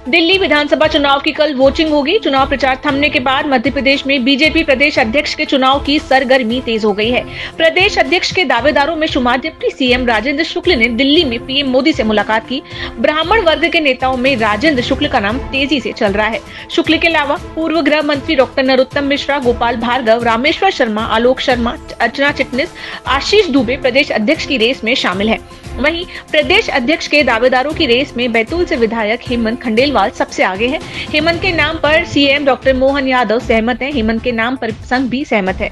दिल्ली विधानसभा चुनाव की कल वोटिंग होगी। चुनाव प्रचार थमने के बाद मध्य प्रदेश में बीजेपी प्रदेश अध्यक्ष के चुनाव की सरगर्मी तेज हो गई है। प्रदेश अध्यक्ष के दावेदारों में शुमार डिप्टी सीएम राजेंद्र शुक्ल ने दिल्ली में पीएम मोदी से मुलाकात की। ब्राह्मण वर्ग के नेताओं में राजेंद्र शुक्ल का नाम तेजी से चल रहा है। शुक्ल के अलावा पूर्व गृह मंत्री डॉक्टर नरोत्तम मिश्रा, गोपाल भार्गव, रामेश्वर शर्मा, आलोक शर्मा, अर्चना चिटनिस, आशीष दुबे प्रदेश अध्यक्ष की रेस में शामिल है। वहीं प्रदेश अध्यक्ष के दावेदारों की रेस में बैतूल से विधायक हेमंत खंडेलवाल सबसे आगे है। हेमंत के नाम पर सीएम डॉक्टर मोहन यादव सहमत हैं। हेमंत के नाम पर संघ भी सहमत है।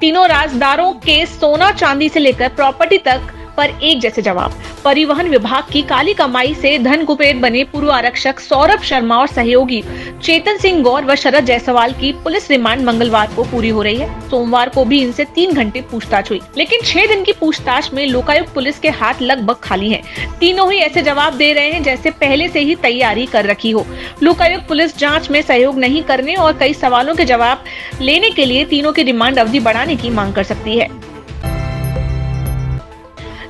तीनों राजदारों के सोना चांदी से लेकर प्रॉपर्टी तक पर एक जैसे जवाब। परिवहन विभाग की काली कमाई से धन कुबेर बने पूर्व आरक्षक सौरभ शर्मा और सहयोगी चेतन सिंह गौर व शरद जायसवाल की पुलिस रिमांड मंगलवार को पूरी हो रही है। सोमवार को भी इनसे 3 घंटे पूछताछ हुई, लेकिन 6 दिन की पूछताछ में लोकायुक्त पुलिस के हाथ लगभग खाली हैं। तीनों ही ऐसे जवाब दे रहे हैं जैसे पहले से ही तैयारी कर रखी हो। लोकायुक्त पुलिस जाँच में सहयोग नहीं करने और कई सवालों के जवाब लेने के लिए तीनों की रिमांड अवधि बढ़ाने की मांग कर सकती है।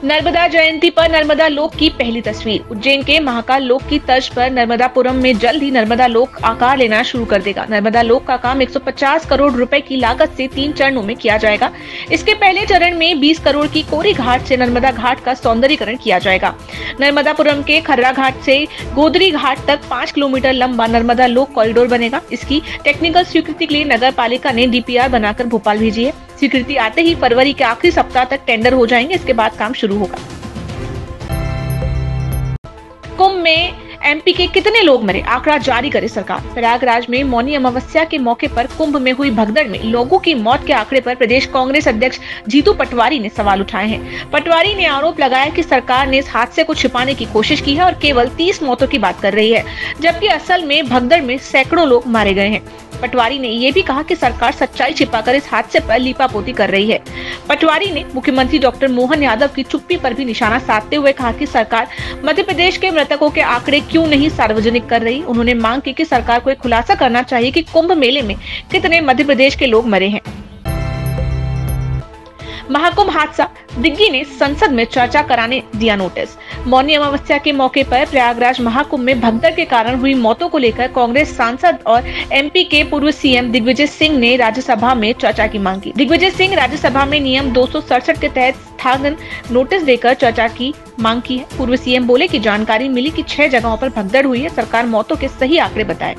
नर्मदा जयंती पर नर्मदा लोक की पहली तस्वीर। उज्जैन के महाकाल लोक की तर्ज पर नर्मदापुरम में जल्द ही नर्मदा लोक आकार लेना शुरू कर देगा। नर्मदा लोक का काम 150 करोड़ रुपए की लागत से 3 चरणों में किया जाएगा। इसके पहले चरण में 20 करोड़ की कोरी घाट से नर्मदा घाट का सौंदर्यीकरण किया जाएगा। नर्मदापुरम के खर्रा घाट से गोदरी घाट तक 5 किलोमीटर लंबा नर्मदा लोक कॉरिडोर बनेगा। इसकी टेक्निकल स्वीकृति के लिए नगर पालिका ने डीपीआर बनाकर भोपाल भेजी है। स्वीकृति आते ही फरवरी के आखिरी सप्ताह तक टेंडर हो जाएंगे। इसके बाद काम शुरू होगा। कुंभ में एमपी के कितने लोग मरे, आंकड़ा जारी करे सरकार। प्रयागराज में मौनी अमावस्या के मौके पर कुंभ में हुई भगदड़ में लोगों की मौत के आंकड़े पर प्रदेश कांग्रेस अध्यक्ष जीतू पटवारी ने सवाल उठाए हैं। पटवारी ने आरोप लगाया कि सरकार ने इस हादसे को छिपाने की कोशिश की है और केवल 30 मौतों की बात कर रही है, जबकि असल में भगदड़ में सैकड़ों लोग मारे गए हैं। पटवारी ने ये भी कहा कि सरकार सच्चाई छिपाकर इस हादसे पर लीपापोती कर रही है। पटवारी ने मुख्यमंत्री डॉक्टर मोहन यादव की चुप्पी पर भी निशाना साधते हुए कहा कि सरकार मध्य प्रदेश के मृतकों के आंकड़े क्यों नहीं सार्वजनिक कर रही। उन्होंने मांग की कि सरकार को एक खुलासा करना चाहिए कि कुंभ मेले में कितने मध्य प्रदेश के लोग मरे हैं। महाकुंभ हादसा, दिग्गी ने संसद में चर्चा कराने दिया नोटिस। मौनी अमावस्या के मौके पर प्रयागराज महाकुंभ में भगदड़ के कारण हुई मौतों को लेकर कांग्रेस सांसद और एमपी के पूर्व सीएम दिग्विजय सिंह ने राज्यसभा में चर्चा की मांग की। दिग्विजय सिंह राज्यसभा में नियम 267 के तहत स्थगन नोटिस देकर चर्चा की मांग की है। पूर्व सीएम बोले कि जानकारी मिली कि 6 जगहों पर भगदड़ हुई है, सरकार मौतों के सही आंकड़े बताए।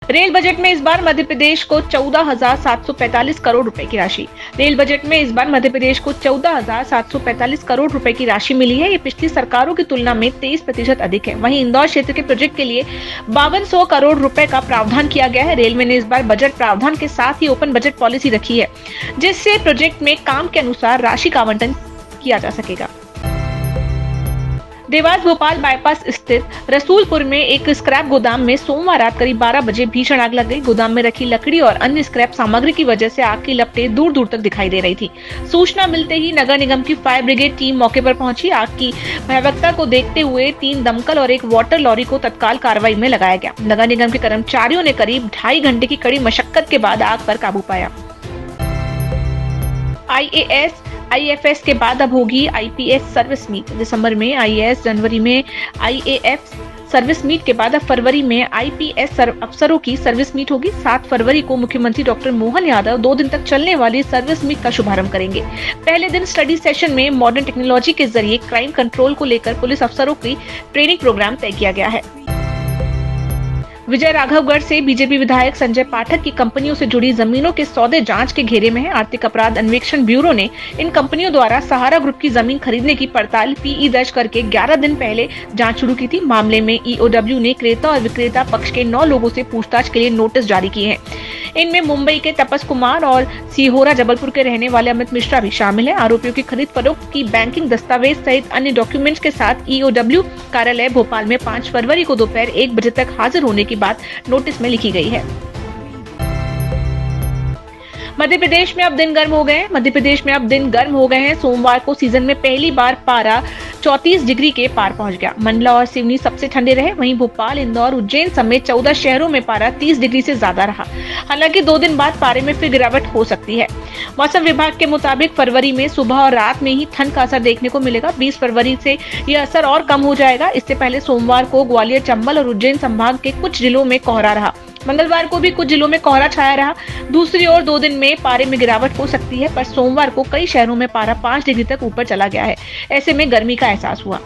रेल बजट में इस बार मध्य प्रदेश को 14,745 करोड़ रुपए की राशि। रेल बजट में इस बार मध्य प्रदेश को 14,745 करोड़ रुपए की राशि मिली है। ये पिछली सरकारों की तुलना में 23% अधिक है। वहीं इंदौर क्षेत्र के प्रोजेक्ट के लिए 5200 करोड़ रुपए का प्रावधान किया गया है। रेलवे ने इस बार बजट प्रावधान के साथ ही ओपन बजट पॉलिसी रखी है, जिससे प्रोजेक्ट में काम के अनुसार राशि का आवंटन किया जा सकेगा। देवास भोपाल बाईपास स्थित रसूलपुर में एक स्क्रैप गोदाम में सोमवार रात करीब 12 बजे भीषण आग लग गई। गोदाम में रखी लकड़ी और अन्य स्क्रैप सामग्री की वजह से आग की लपटें दूर दूर तक दिखाई दे रही थी। सूचना मिलते ही नगर निगम की फायर ब्रिगेड टीम मौके पर पहुंची। आग की भयावहता को देखते हुए 3 दमकल और एक वाटर लॉरी को तत्काल कार्रवाई में लगाया गया। नगर निगम के कर्मचारियों ने करीब 2.5 घंटे की कड़ी मशक्कत के बाद आग पर काबू पाया। आईएफएस के बाद अब होगी आईपीएस सर्विस मीट। दिसंबर में आईएएस, जनवरी में आईएएफ सर्विस मीट के बाद अब फरवरी में आईपीएस अफसरों की सर्विस मीट होगी। 7 फरवरी को मुख्यमंत्री डॉक्टर मोहन यादव 2 दिन तक चलने वाली सर्विस मीट का शुभारंभ करेंगे। पहले दिन स्टडी सेशन में मॉडर्न टेक्नोलॉजी के जरिए क्राइम कंट्रोल को लेकर पुलिस अफसरों की ट्रेनिंग प्रोग्राम तय किया गया है। विजय राघवगढ़ से बीजेपी विधायक संजय पाठक की कंपनियों से जुड़ी जमीनों के सौदे जांच के घेरे में है। आर्थिक अपराध अन्वेषण ब्यूरो ने इन कंपनियों द्वारा सहारा ग्रुप की जमीन खरीदने की पड़ताल पीई दर्ज करके 11 दिन पहले जांच शुरू की थी। मामले में ईओडब्ल्यू ने क्रेता और विक्रेता पक्ष के 9 लोगों से पूछताछ के लिए नोटिस जारी किए हैं। इनमें मुंबई के तपस कुमार और सीहोरा जबलपुर के रहने वाले अमित मिश्रा भी शामिल है। आरोपियों की खरीद फरोख्त की बैंकिंग दस्तावेज सहित अन्य डॉक्यूमेंट्स के साथ ईओडब्ल्यू कार्यालय भोपाल में 5 फरवरी को दोपहर 1 बजे तक हाजिर होने की बात नोटिस में लिखी गई है। मध्य प्रदेश में अब दिन गर्म हो गए हैं। मध्य प्रदेश में अब दिन गर्म हो गए हैं। सोमवार को सीजन में पहली बार पारा 34 डिग्री के पार पहुंच गया। मंडला और सिवनी सबसे ठंडे रहे। वहीं भोपाल, इंदौर, उज्जैन समेत 14 शहरों में पारा 30 डिग्री से ज्यादा रहा। हालांकि 2 दिन बाद पारे में फिर गिरावट हो सकती है। मौसम विभाग के मुताबिक फरवरी में सुबह और रात में ही ठंड का असर देखने को मिलेगा। 20 फरवरी से यह असर और कम हो जाएगा। इससे पहले सोमवार को ग्वालियर, चंबल और उज्जैन संभाग के कुछ जिलों में कोहरा रहा। मंगलवार को भी कुछ जिलों में कोहरा छाया रहा। दूसरी ओर 2 दिन में पारे में गिरावट हो सकती है, पर सोमवार को कई शहरों में पारा 5 डिग्री तक ऊपर चला गया है। ऐसे में गर्मी का एहसास हुआ।